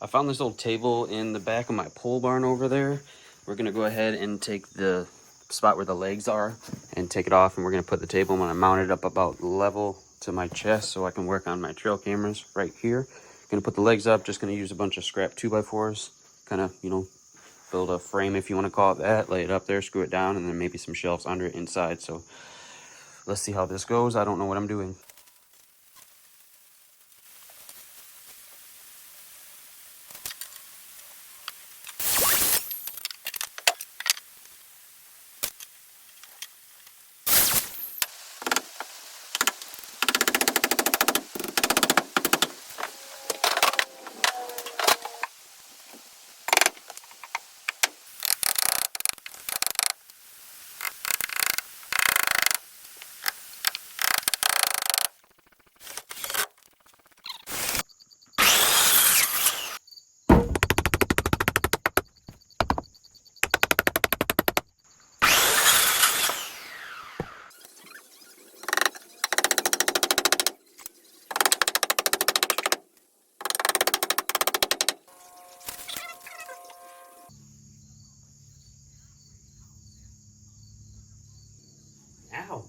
I found this old table in the back of my pole barn over there. We're gonna go ahead and take the spot where the legs are and take it off, and we're gonna put the table. I'm gonna mount it up about level to my chest so I can work on my trail cameras right here. Gonna put the legs up, just gonna use a bunch of scrap 2x4s, kind of, you know, build a frame if you want to call it that, lay it up there, screw it down, and then maybe some shelves under it inside. So let's see how this goes. I don't know what I'm doing. Ow.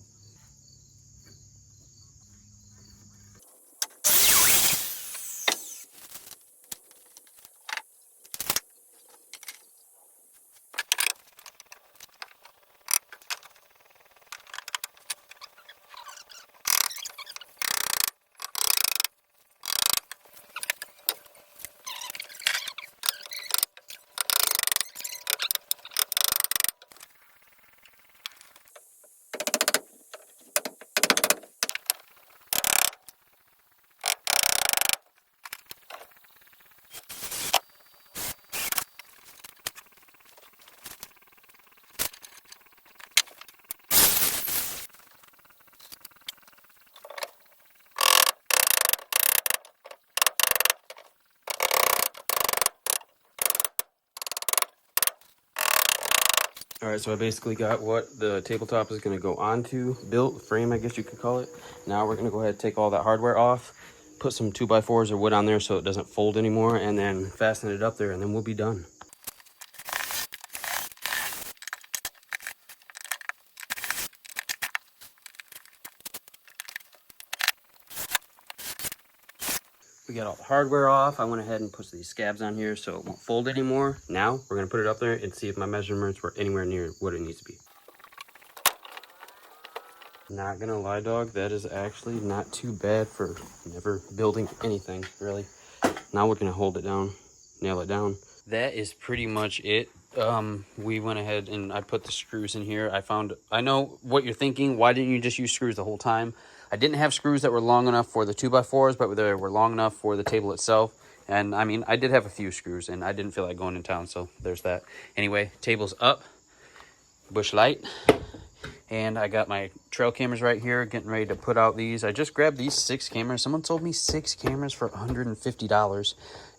All right, so I basically got what the tabletop is going to go onto, built, frame, I guess you could call it. Now we're going to go ahead and take all that hardware off, put some 2x4s or wood on there so it doesn't fold anymore, and then fasten it up there, and then we'll be done. We got all the hardware off. I went ahead and put these scabs on here so it won't fold anymore. Now we're going to put it up there and see if my measurements were anywhere near what it needs to be. Not gonna lie, dog, that is actually not too bad for never building anything, really. Now we're gonna hold it down, nail it down. That is pretty much it. We went ahead and I put the screws in here. I know what you're thinking. Why didn't you just use screws the whole time? I didn't have screws that were long enough for the 2x4s, but they were long enough for the table itself. And I mean, I did have a few screws and I didn't feel like going in town, so there's that. Anyway, table's up, bush light. And I got my trail cameras right here, getting ready to put out these. I just grabbed these 6 cameras. Someone sold me 6 cameras for $150.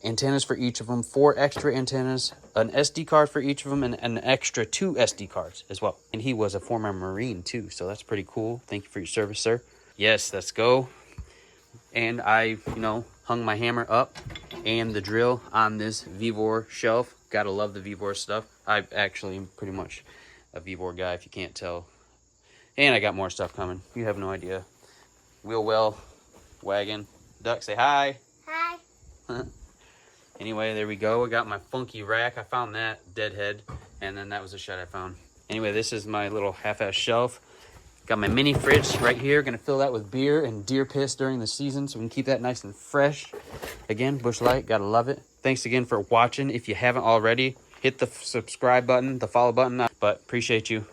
Antennas for each of them, 4 extra antennas, an SD card for each of them, and an extra 2 SD cards as well. And he was a former Marine too, so that's pretty cool. Thank you for your service, sir. Yes, let's go. And I, hung my hammer up and the drill on this Vevor shelf. Gotta love the Vevor stuff. I actually am pretty much a Vevor guy, if you can't tell. And I got more stuff coming. You have no idea. Wheel well, wagon. Duck, say hi. Hi. Anyway, there we go. I got my funky rack. I found that deadhead. And then that was a shed I found. Anyway, this is my little half-ass shelf. Got my mini fridge right here. Gonna fill that with beer and deer piss during the season so we can keep that nice and fresh. Again, Bush Light, gotta love it. Thanks again for watching. If you haven't already, hit the subscribe button, the follow button. But appreciate you.